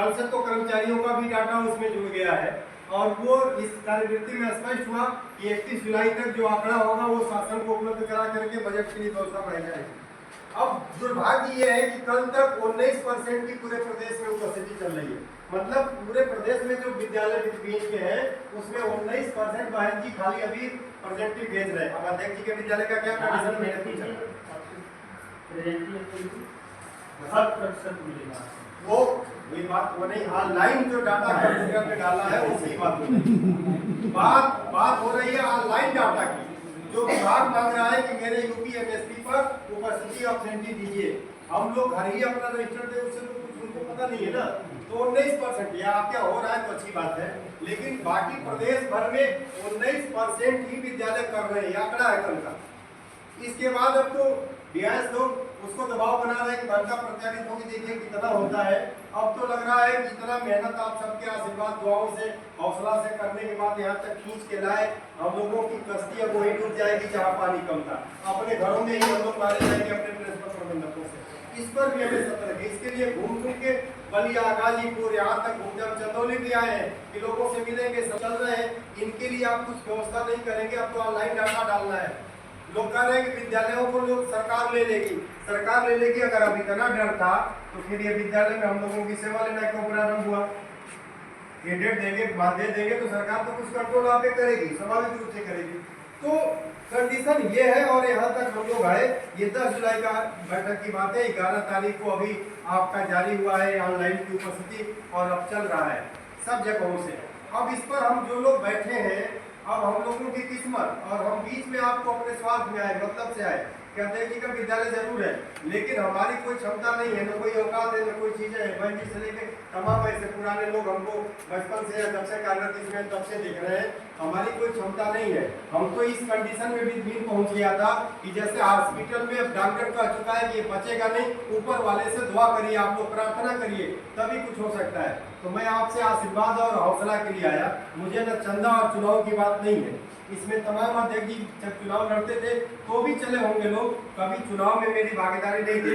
कल से तो कर्मचारियों का भी डाटा उसमें जुड़ गया है और वो इस कार्यवृत्ति में स्पष्ट हुआ कि 31 जुलाई तक जो आंकड़ा होगा वो शासन को उपलब्ध करा करके बजट के लिए व्यवस्था बढ़ाई जाएगी। अब दुर्भाग्य ये है कि कल तक 19% की पूरे प्रदेश में उपस्थिति चल रही है। मतलब पूरे प्रदेश में जो विद्यालय बीच के हैं उसमें 19% बहन जी खाली अभी प्रेजेंटिव भेज रहे हैं। अब अध्यक्ष जी के विद्यालय का क्या कंडीशन है? वो ये बात वो नहीं, ऑनलाइन जो डाटा कंप्यूटर में डाला है उसकी बात हो रही बात हो रही है ऑनलाइन डाटा की। जो विभाग मांग रहा है कि मेरे यूपी एमएसपी पर उपस्थिति अब्सेंटी दीजिए, हम लोग घर ही अपना रजिस्टर दे, उससे तो कुछ उनको पता नहीं है ना। तो 19% या आप क्या हो रहा है तो अच्छी बात है, लेकिन बाकी प्रदेश भर में 19% ही विद्यालय कर रहे हैं, आंकड़ा है कल का। इसके बाद अब तो डीआईएस लोग उसको दबाव बना रहे हैं कि घंटा प्रत्याशित होगी, देखिए कितना होता है। अब तो लग रहा है कि इतना मेहनत आप सबके आशीर्वाद दुआओं से हौसला से करने के बाद यहाँ तक खींच के लाए, हम लोगों की कश्ती अब वही डूब जाएगी जहाँ पानी कम था। अपने घरों में ही हम लोग मारे जाएंगे अपने प्रिंसिपल प्रबंधकों से। इस पर भी हमें सतर्क है। इसके लिए घूम घूम के बलिया गाजीपुर यहाँ तक घूमते हम चंदौली भी आए हैं कि लोगों से मिलेंगे, सब चल रहे हैं। इनके लिए आप कुछ व्यवस्था नहीं करेंगे, अब तो ऑनलाइन डाटा डालना है। लोग कह रहे हैं कि विद्यालयों को लोग सरकार ले लेगी, सरकार ले लेगी। अगर अभी इतना डर था तो फिर ये विद्यालय में हम लोगों की सेवा लेना क्यों प्रारंभ हुआ? ये डेट देंगे, बात दे देंगे तो सरकार तो कुछ कंट्रोल आप पे करेगी, स्वाभाविक रूप से करेगी। तो कंडीशन ये है और यहाँ तक हम लोग आए। ये 10 जुलाई का बैठक की बात है, 11 तारीख को अभी आपका जारी हुआ है ऑनलाइन की उपस्थिति और अब चल रहा है सब जगहों से। अब इस पर हम जो लोग बैठे हैं, अब हम लोगों की किस्मत, और हम बीच में आपको अपने स्वार्थ में आए, मतलब से आए। कहते हैं कि का विद्यालय जरूर है, लेकिन हमारी कोई क्षमता नहीं है, न कोई औकात है, न कोई चीजें हैं। बहन से लेके तमाम ऐसे पुराने लोग हमको बचपन से जब से कार्यरत इसमें तब से देख रहे हैं, हमारी कोई क्षमता नहीं है। हम तो इस कंडीशन में भी दिन पहुंच गया था कि जैसे हॉस्पिटल में अब डॉक्टर कह चुका है कि ये बचेगा नहीं, ऊपर वाले से दुआ करिए, आप लोग प्रार्थना करिए, तभी कुछ हो सकता है। तो मैं आपसे आशीर्वाद और हौसला के लिए आया। मुझे न चंदा और चुनाव की बात नहीं है। इसमें तमाम अध्यक्ष जी जब चुनाव लड़ते थे तो भी चले होंगे लोग, कभी चुनाव में मेरी भागीदारी नहीं दी,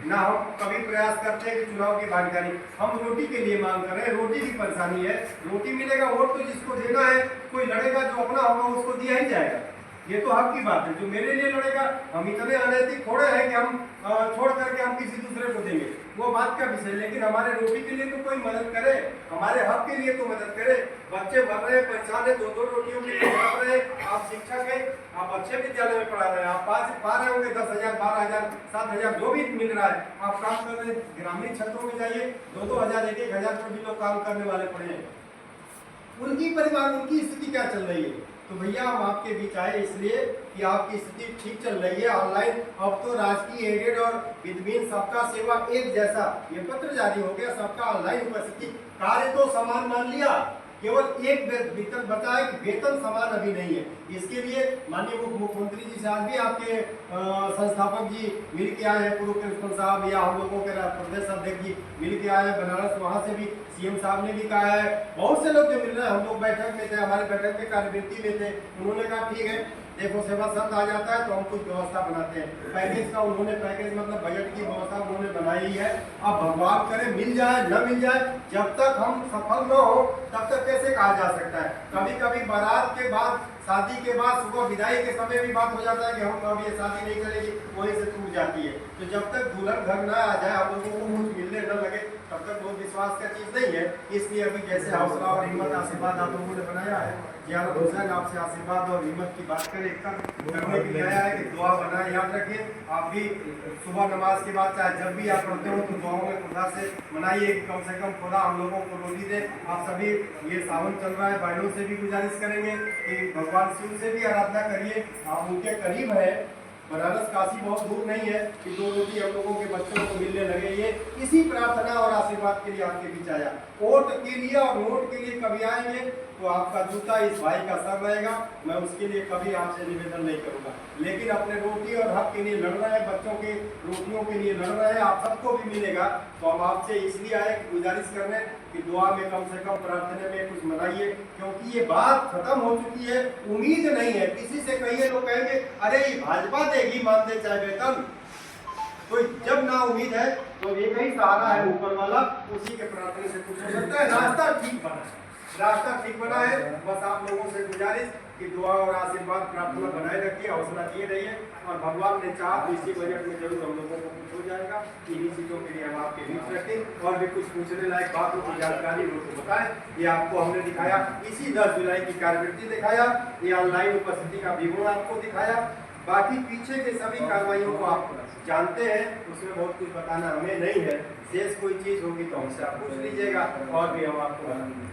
ना हम कभी प्रयास करते हैं कि चुनाव की भागीदारी। हम रोटी के लिए मांग कर रहे हैं, रोटी की परेशानी है, रोटी मिलेगा, वोट तो जिसको देना है, कोई लड़ेगा जो अपना होगा उसको दिया ही जाएगा, ये तो हक की बात है। जो मेरे लिए लड़ेगा, हम इतने अनैतिक थोड़े हैं कि हम छोड़ करके हम किसी दूसरे को देंगे, वो बात का विषय। लेकिन हमारे रोटी के लिए तो कोई मदद करे, हमारे हक के लिए तो मदद करे। बच्चे मर रहे हैं, परेशान है, 2-2 रोटियों के लिए मर रहे हैं। आप शिक्षक हैं, आप अच्छे विद्यालय में पढ़ा रहे हैं, आप पा रहे होंगे 10,000, 12,000, 7,000 जो भी मिल रहा है, आप काम कर रहे हैं। ग्रामीण क्षेत्रों में जाइए, 2-2 हज़ार, 1-1 हज़ार पर भी लोग काम करने वाले पड़े हैं। उनकी परिवार, उनकी स्थिति क्या चल रही है? तो भैया हम आपके बीच आए इसलिए कि आपकी स्थिति ठीक चल रही है। ऑनलाइन अब तो राजकीय, एडेड और विधवीन सबका सेवा एक जैसा ये पत्र जारी हो गया, सबका ऑनलाइन उपस्थिति। कार्य तो समान मान लिया, केवल एक वेतन बचा है कि वेतन समान अभी नहीं है। इसके लिए माननीय मुख्यमंत्री जी से आज भी आपके संस्थापक जी मिल के आए हैं, पूर्व प्रिंसिपल साहब या हम लोगों के प्रदेश अध्यक्ष जी मिल के आए हैं बनारस, वहाँ से भी सीएम साहब ने भी कहा है। बहुत से लोग जो मिल रहे हैं, हम लोग बैठक में थे, हमारे बैठक में कार्यवृत्ति में थे, उन्होंने कहा ठीक है देखो सेवा शब्द आ जाता है तो हम कुछ व्यवस्था बनाते हैं। पैकेज का उन्होंने, पैकेज मतलब बजट की व्यवस्था उन्होंने बनाई है। अब भगवान करे मिल जाए न मिल जाए, जब तक हम सफल न हो तब तक कैसे कहा जा सकता है। कभी कभी बारात के बाद, शादी के बाद, सुबह विदाई के समय भी बात हो जाता है कि हम अब ये शादी नहीं चलेगी, वहीं से टूट जाती है। तो जब तक दुल्हन घर न आ जाए, हम लोगों को कुछ मिलने न लगे, तब तक बहुत विश्वास का चीज नहीं है। इसलिए अभी जैसे हौसला और हिम्मत, आशीर्वाद आप लोगों ने बनाया है, जियारत हुसैन आपसे आशीर्वाद और हिम्मत की बात करें, करने के लिए आया है कि दुआ बनाए। याद रखिए आप भी सुबह नमाज के बाद चाहे जब भी आप पढ़ते हो तो दुआओं में खुदा से मनाइए, कम से कम खुदा हम लोगों को रोटी दे। आप सभी, ये सावन चल रहा है, बहनों से भी गुजारिश करेंगे कि भगवान शिव से भी आराधना करिए, आप उनके करीब है। बनारस काशी बहुत दूर नहीं है कि 2 रोटी हम लोगों के बच्चों को मिलने लगे। ये इसी प्रार्थना और आशीर्वाद के लिए आपके बीच आया। वोट के लिए और नोट के लिए कभी आएंगे तो आपका जूता इस भाई का सर रहेगा, मैं उसके लिए कभी आपसे निवेदन नहीं करूंगा। लेकिन अपने रोटी और हक के लिए लड़ रहे हैं, बच्चों के रोटियों के लिए लड़ रहे हैं, आप सबको भी मिलेगा। तो हम आपसे इसलिए आए गुजारिश करने कि दुआ में कम से कम, प्रार्थना में कुछ मनाइए, क्योंकि ये बात खत्म हो चुकी है। उम्मीद नहीं है किसी से, कहिए लोग कहेंगे अरे ये भाजपा देगी मानदेय चाहे वेतन, तो जब ना उम्मीद है तो ये कहीं सहारा है ऊपर वाला, उसी के प्रार्थना से कुछ हो सकता है। रास्ता ठीक बना है, रास्ता ठीक बना है। बस आप लोगों से गुजारिश कि दुआ और आशीर्वाद प्रार्थना बनाए रखिए, हौसला दिए रहिए, और भगवान ने चाहा तो इसी बजट में जरूर हम लोगों को कुछ हो जाएगा। इन्हीं चीज़ों के लिए हम आपके बीच रखें, और भी कुछ पूछने लायक बात हो तो जानकारी लोगों को बताएं। ये आपको हमने दिखाया इसी 10 जुलाई की कार्यवृत्ति दिखाया, ये ऑनलाइन उपस्थिति का विवरण आपको दिखाया। बाकी पीछे के सभी कार्रवाइयों को आप जानते हैं, उसमें बहुत कुछ बताना हमें नहीं है। शेष कोई चीज़ होगी तो हमसे आप पूछ लीजिएगा, और भी हम आपको बताएंगे।